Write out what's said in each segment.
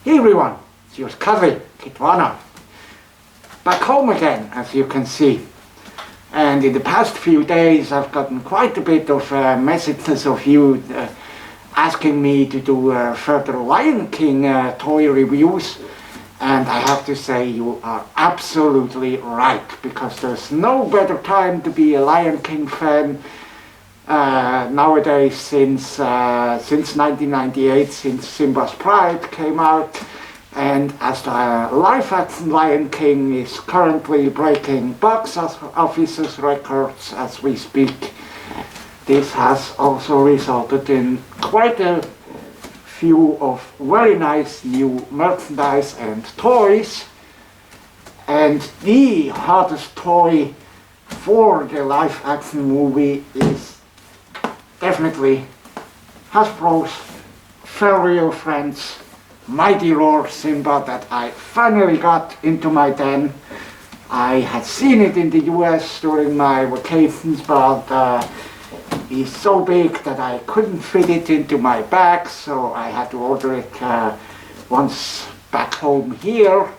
Hey everyone, it's your cousin, Kitwana. Back home again, as you can see. And in the past few days I've gotten quite a bit of messages of you asking me to do further Lion King toy reviews. And I have to say you are absolutely right, because there's no better time to be a Lion King fan nowadays since 1998, since Simba's Pride came out, and as the live-action Lion King is currently breaking box office records as we speak, this has also resulted in quite a few of very nice new merchandise and toys. And the hottest toy for the live-action movie is definitely Hasbro's FurReal friends Mighty Roar Simba that I finally got into my den. I had seen it in the US during my vacations, but he's so big that I couldn't fit it into my bag, so I had to order it once back home here.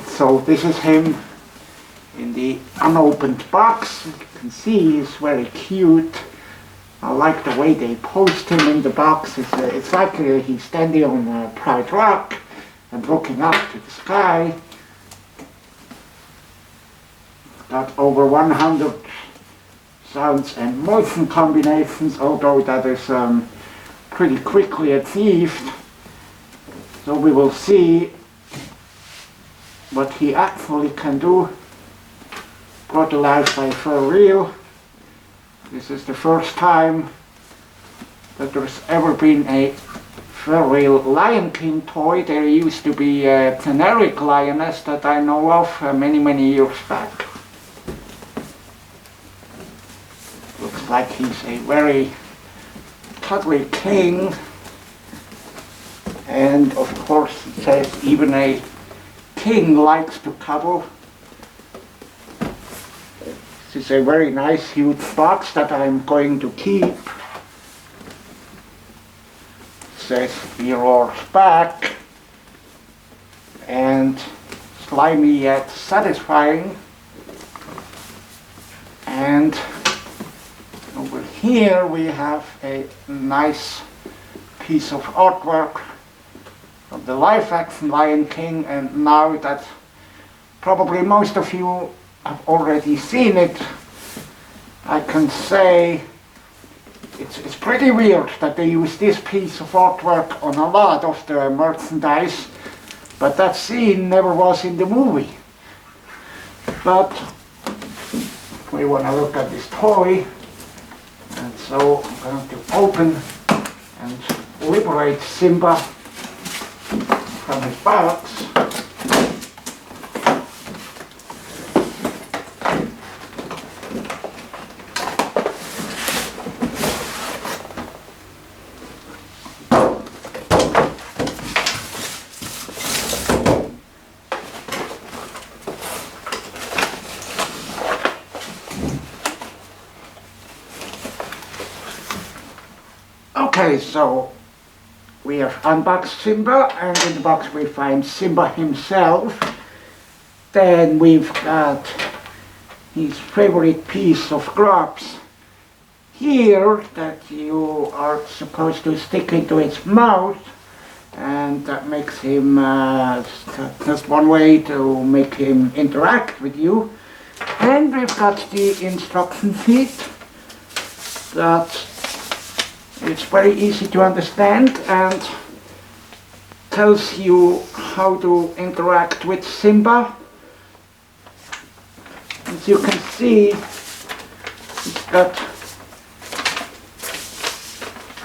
So this is him in the unopened box. You can see he's very cute. I like the way they post him in the box. It's like he's standing on Pride Rock and looking up to the sky. Got over 100 sounds and motion combinations, although that is pretty quickly achieved. So we will see what he actually can do. Brought alive by FurReal. This is the first time that there's ever been a FurReal Lion King toy. There used to be a generic lioness that I know of many years back. Looks like he's a very cuddly king. And of course it says even a king likes to cuddle. This is a very nice huge box that I'm going to keep. It says he roars back, and slimy yet satisfying. And over here we have a nice piece of artwork of the live-action Lion King, and now that probably most of you have already seen it, I can say it's pretty weird that they use this piece of artwork on a lot of the merchandise, but that scene never was in the movie. But we want to look at this toy, and so I'm going to open and liberate Simba from his box. Okay, so we have unboxed Simba, and in the box we find Simba himself. Then we've got his favorite piece of grubs here that you are supposed to stick into its mouth, and that makes him just one way to make him interact with you. And we've got the instruction sheet that it's very easy to understand and tells you how to interact with Simba. As you can see, it's got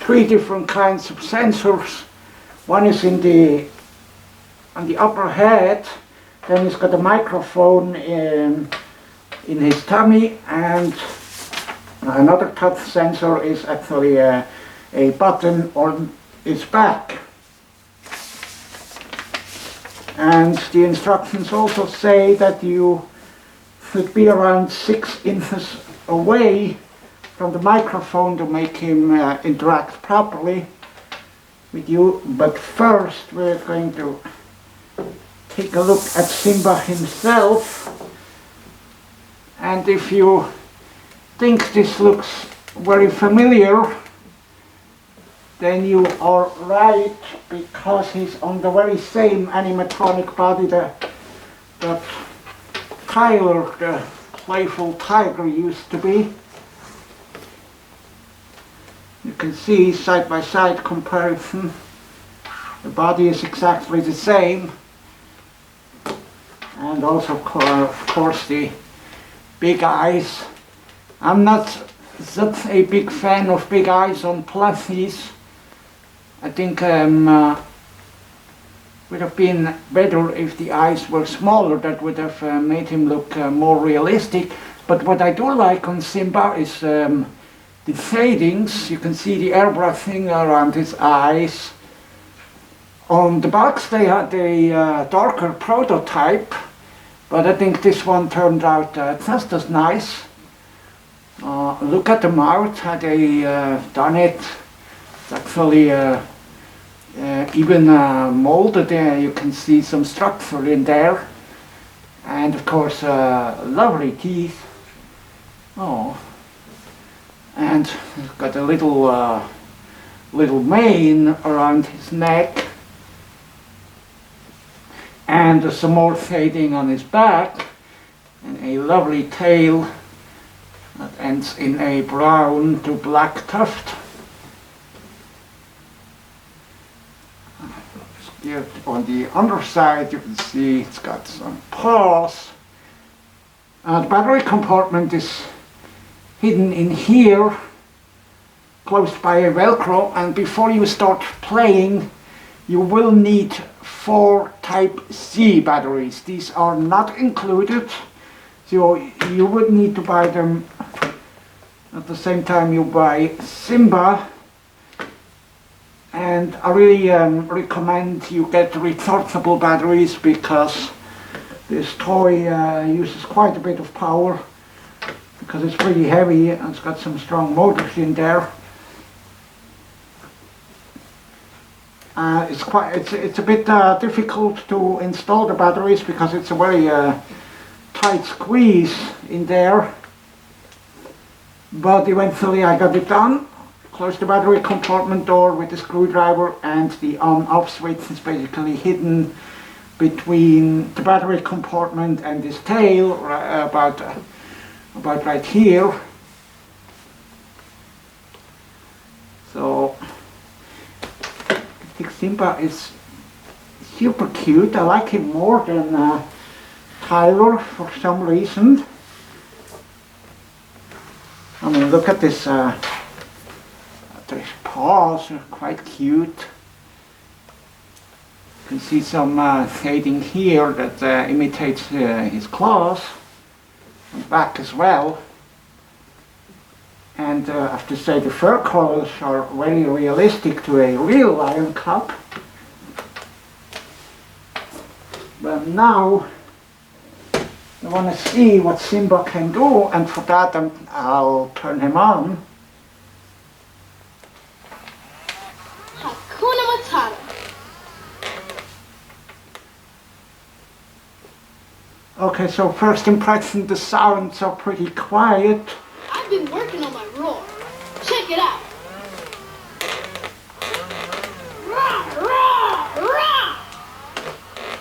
3 different kinds of sensors. One is on the upper head, then it's got a microphone in his tummy, and another touch sensor is actually a button on its back. And the instructions also say that you should be around 6 inches away from the microphone to make him interact properly. with you, but first we're going to take a look at Simba himself. And if you think this looks very familiar, then you are right, because he's on the very same animatronic body that Tyler, the playful tiger, used to be. You can see side by side comparison. The body is exactly the same. And also of course the big eyes. I'm not such a big fan of big eyes on plushies. I think would have been better if the eyes were smaller. That would have made him look more realistic. But what I do like on Simba is the shadings. You can see the airbrushing around his eyes. On the box they had a darker prototype, but I think this one turned out just as nice. Look at the mouth, had they done it. It's actually even molded there. You can see some structure in there. And of course lovely teeth. Oh, and he's got a little mane around his neck. And some more shading on his back, and a lovely tail that ends in a brown to black tuft. On the underside you can see it's got some paws. The battery compartment is hidden in here, closed by a Velcro, and before you start playing you will need 4 Type C batteries. These are not included, so you would need to buy them at the same time you buy Simba. And I really recommend you get rechargeable batteries, because this toy uses quite a bit of power, because it's pretty heavy and it's got some strong motors in there. It's a bit difficult to install the batteries, because it's a very tight squeeze in there. But eventually I got it done. Close the battery compartment door with the screwdriver, and the on-off switch is basically hidden between the battery compartment and this tail, about right here. So I think Simba is super cute. I like him more than Tyler for some reason. I mean, look at this. His paws are quite cute. You can see some shading here that imitates his claws, and back as well. And I have to say the fur colors are very realistic to a real lion cub. But now I want to see what Simba can do, and for that I'll turn him on. Okay, so first impression, the sounds are pretty quiet. I've been working on my roar. Check it out. Roar, roar, roar.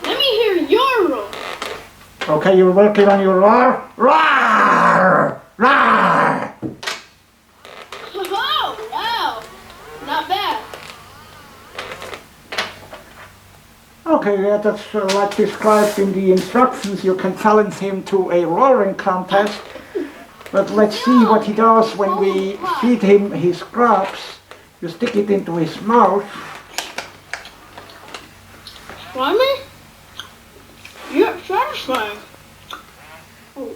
Let me hear your roar. Okay, you're working on your roar? Roar! Roar! Oh, wow. Not bad. Okay, yeah, that's like described in the instructions. You can challenge him to a roaring contest. But let's see what he does when we feed him his grubs. You stick it into his mouth. Slimy? You're satisfying. Oh.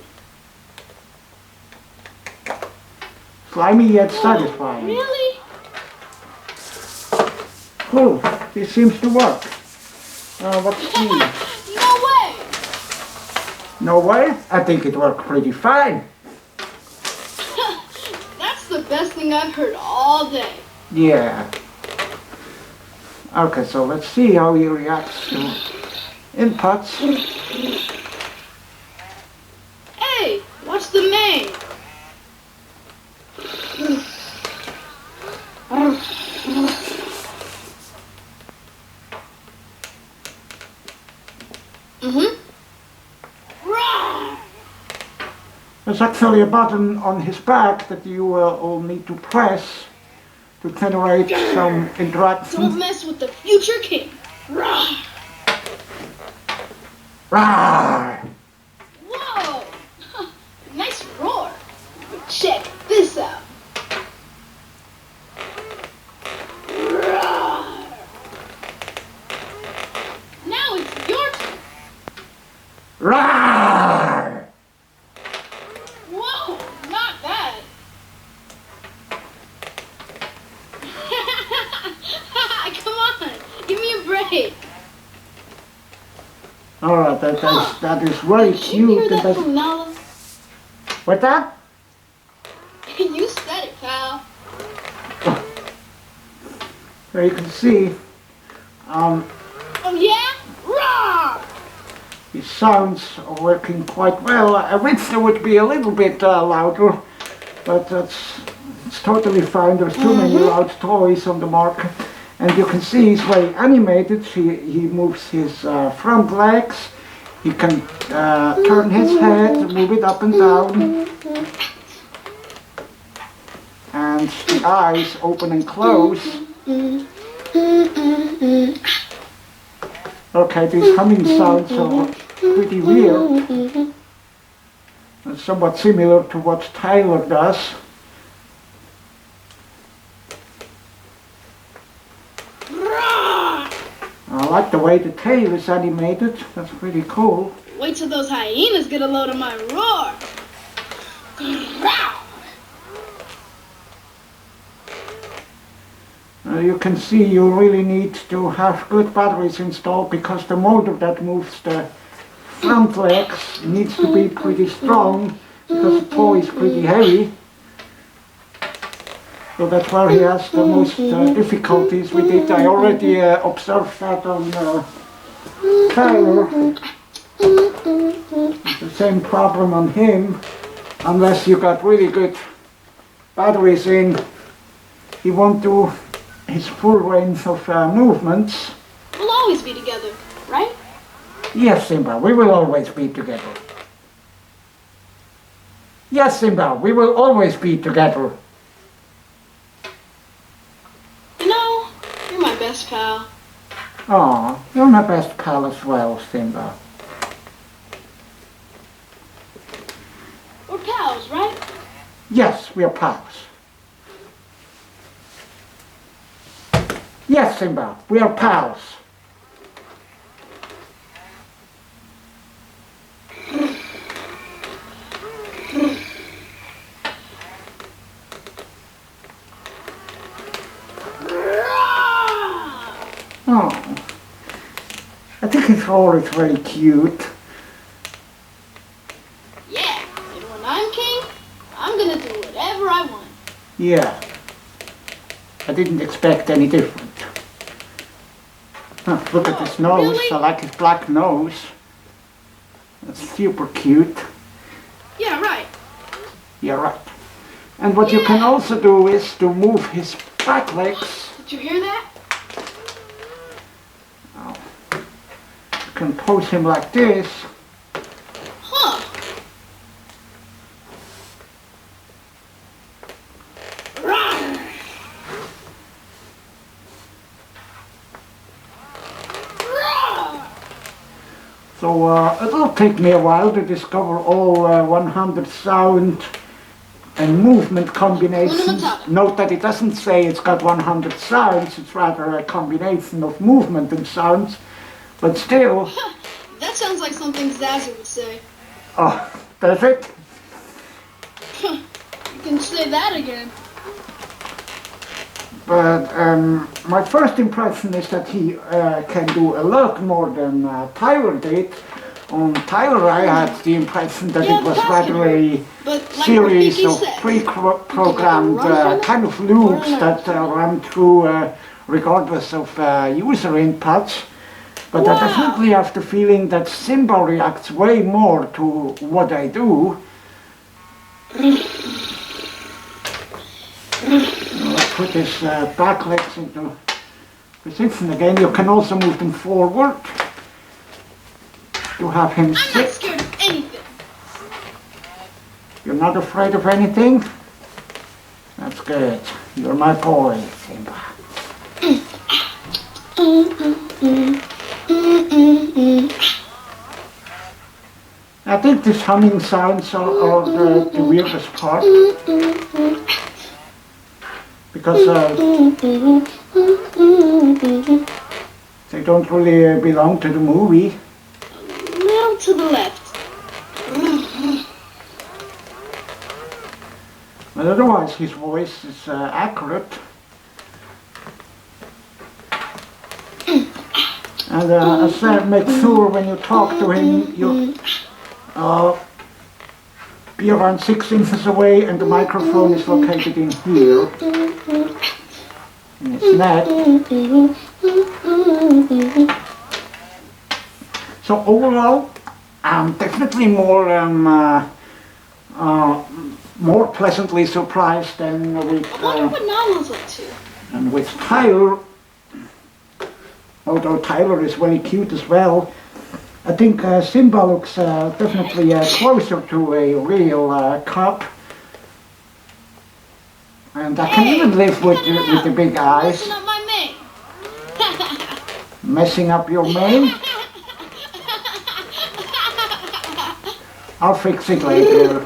Slimy yet satisfying. Really? Cool, this seems to work. Let's see. No way! No way? I think it worked pretty fine. That's the best thing I've heard all day. Yeah. Okay, so let's see how he reacts to inputs. Hey, what's the name? There's actually a button on his back that you will need to press to generate some interaction. Don't mess with the future king. Rawr. Rawr! Whoa! Nice roar. Check this out. Rawr. Now it's your turn. Rawr! Whoa, not bad. Come on, give me a break. Alright, that is very Did cute. you hear that from Nala? What's that? You said it, pal. So you can see Oh yeah? Rawr! his sounds are working quite well. I wish they would be a little bit louder, but it's totally fine. There's too many loud toys on the market. And you can see he's very animated. He moves his front legs. He can turn his head, move it up and down. And the eyes open and close. Okay, these humming sounds are pretty weird. It's somewhat similar to what Tyler does. I like the way the tail is animated. That's pretty cool. Wait till those hyenas get a load of my roar. You can see you really need to have good batteries installed because the motor that moves the front legs needs to be pretty strong because the toy is pretty heavy. So that's where he has the most difficulties with it. I already observed that on Tyler. The same problem on him. Unless you got really good batteries in, he won't do his full range of movements. We'll always be together, right? Yes, Simba, we will always be together. Yes, Simba, we will always be together. You know, you're my best pal. Aw, you're my best pal as well, Simba. We're pals, right? Yes, we are pals. Yes, Simba, we are pals. Oh, I think his roar is very cute. Yeah, and when I'm king, I'm gonna do whatever I want. Yeah, I didn't expect any different. Huh, look at his nose. Really? I like his black nose. That's super cute. Yeah, right. Yeah, right. And what you can also do is to move his back legs. Did you hear that? You can pose him like this. Huh. Rawr. Rawr. So it'll take me a while to discover all 100 sound and movement combinations. Note that it doesn't say it's got 100 sounds, it's rather a combination of movement and sounds, but still. That sounds like something Zazu would say. Oh, does it? You can say that again. But my first impression is that he can do a lot more than Tyler did. On Tyler, I had the impression that Yeah, it was the rather a But like series Rafiki of said, pre-programmed run kind of or loops learn that run through regardless of user inputs. But I Wow. definitely have the feeling that Simba reacts way more to what I do. Let's put his back legs into position again. You can also move them forward to have him I'm not sit. scared of anything. You're not afraid of anything? That's good. You're my boy, Simba. I think these humming sounds are the weirdest part. Because they don't really belong to the movie. A little to the left. But otherwise his voice is accurate. And as I said, make sure when you talk to him, you be around 6 inches away and the microphone is located in here, in his neck. So overall, I'm definitely more pleasantly surprised than with, I wonder what Nala's up to. and with Tyler. Although Tyler is very cute as well, I think Simba looks definitely closer to a real cub. And I can even live with the big eyes. Messing up my mane. Messing up your mane? I'll fix it later.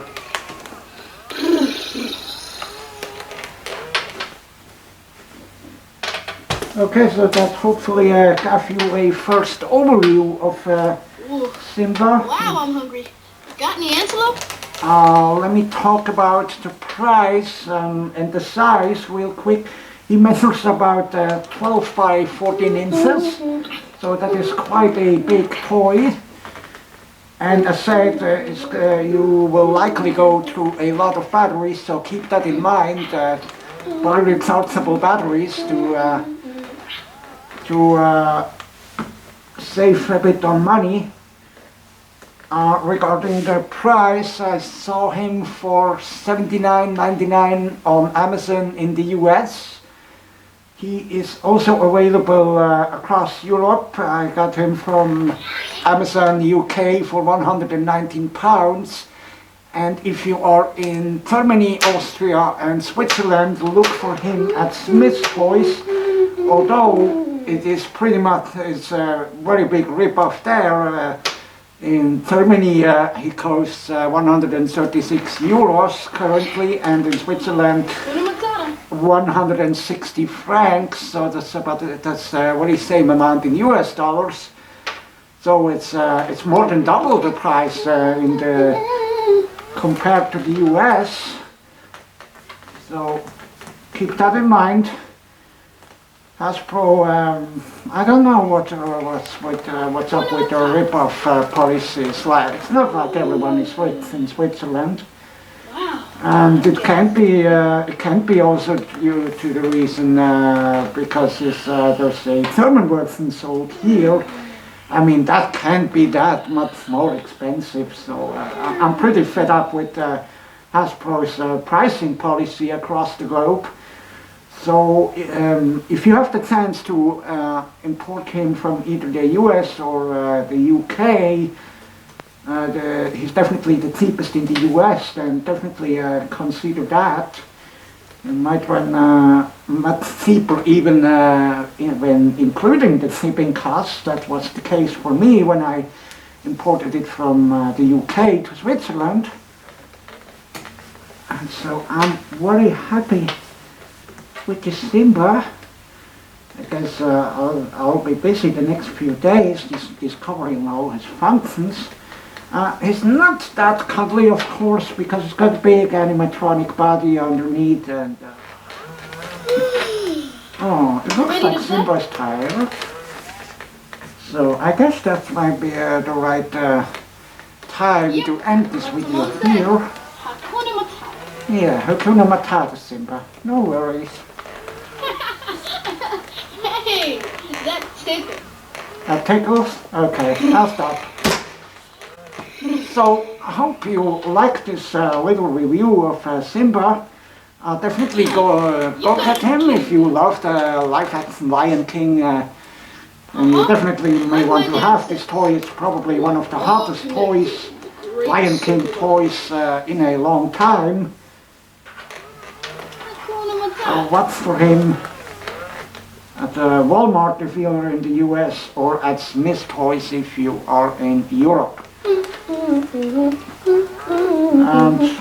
Okay, so that hopefully gave you a first overview of Simba. Wow, I'm hungry. Got any antelope? Let me talk about the price and the size real quick. He measures about 12 by 14 inches, so that is quite a big toy. And as said, you will likely go through a lot of batteries, so keep that in mind. Buy rechargeable batteries to save a bit on money. Regarding the price, I saw him for $79.99 on Amazon in the US. He is also available across Europe. I got him from Amazon UK for £119. And if you are in Germany, Austria and Switzerland, look for him at Smith's Toys. Although it is pretty much it's a very big rip-off there. In Germany he costs 136 euros currently, and in Switzerland 160 francs, so that's about very same amount in US dollars. So it's more than double the price compared to the US. So keep that in mind. Hasbro, I don't know what's up with the rip-off policies. Like, it's not like everyone is rich in Switzerland. Wow. And it can be also due to the reason because there's a German version sold here. I mean, that can't be that much more expensive. So I'm pretty fed up with Hasbro's pricing policy across the globe. So if you have the chance to import him from either the US or the UK, he's definitely the cheapest in the US, then definitely consider that. You might run much cheaper even when including the shipping costs. That was the case for me when I imported it from the UK to Switzerland. And so I'm very happy with the Simba. I guess I'll be busy the next few days discovering all his functions. He's not that cuddly, of course, because it's got a big animatronic body underneath, and oh, it looks like Simba's tired. So I guess that might be the right time to end this video here. Hakuna Matata. Yeah, Hakuna Matata, Simba. No worries. Hey, that tickles. That tickles? Okay, I'll stop. So, I hope you like this little review of Simba. Definitely go get him if you love the live-action Lion King. And you definitely may want to have this toy. It's probably one of the hottest toys, Lion King toys, in a long time. So watch for him at the Walmart if you're in the US, or at Smith's Toys if you are in Europe. And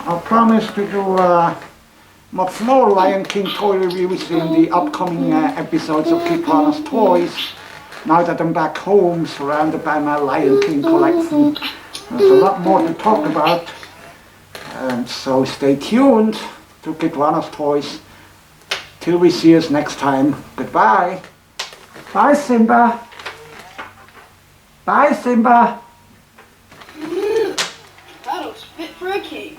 I promise to do much more Lion King toy reviews in the upcoming episodes of Kitwana's Toys. Now that I'm back home, surrounded by my Lion King collection, there's a lot more to talk about. And so stay tuned to Kitwana's Toys. Till we see us next time. Goodbye. Bye, Simba. Bye, Simba. That was fit for a king.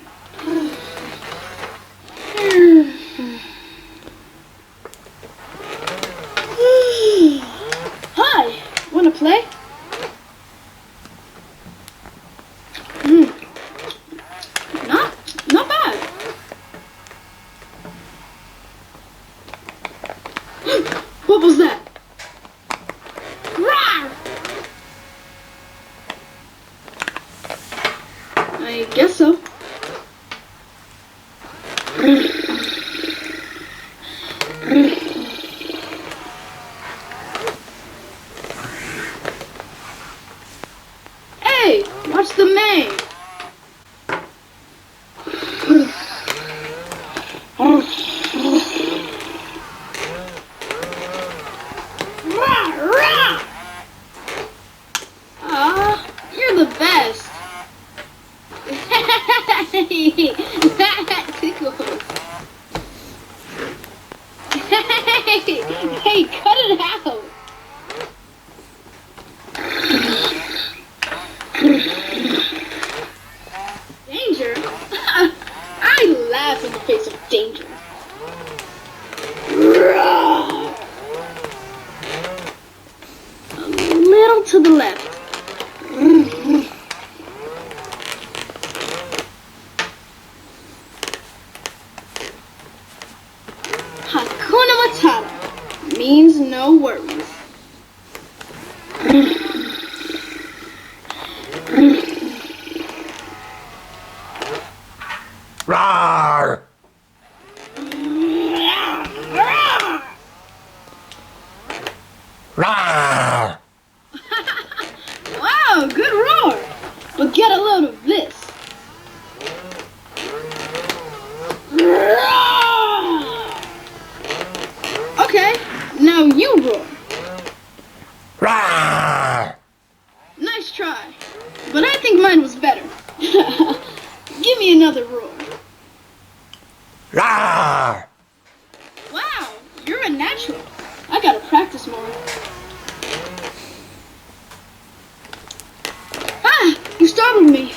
Hi, wanna play? Not bad. What was that? Rawr! I guess so. Hey, watch the mane. You're the best. That tickles. Hey, cut it out. Danger? I laugh in the face of danger. A little to the left. Hakuna Matata means no worries. Roar! Roar! Wow, good roar! But get a load of this. Okay, now you roar. Roar! Nice try, but I think mine was better. Give me another roar. Roar! Wow, you're a natural. I gotta practice more. Ah, you startled me.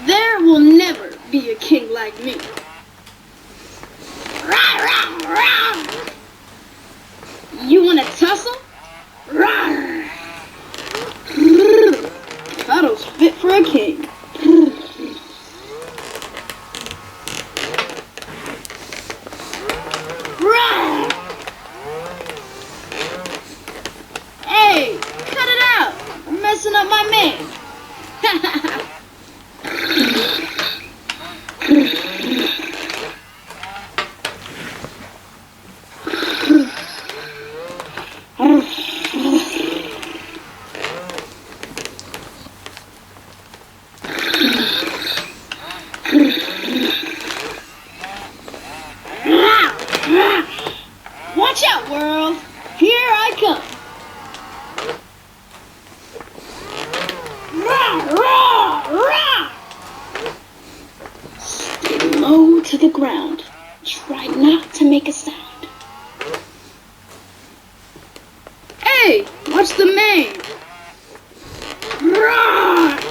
There will never be a king like me. Rah, rah, rah. You wanna tussle? Rawr. Battle's fit for a king. Rawr. Hey, cut it out! I'm messing up my man. Watch out, world! Here I come! Rah, rah, rah! Stay low to the ground. Try not to make a sound. Hey, watch the mane! Roar!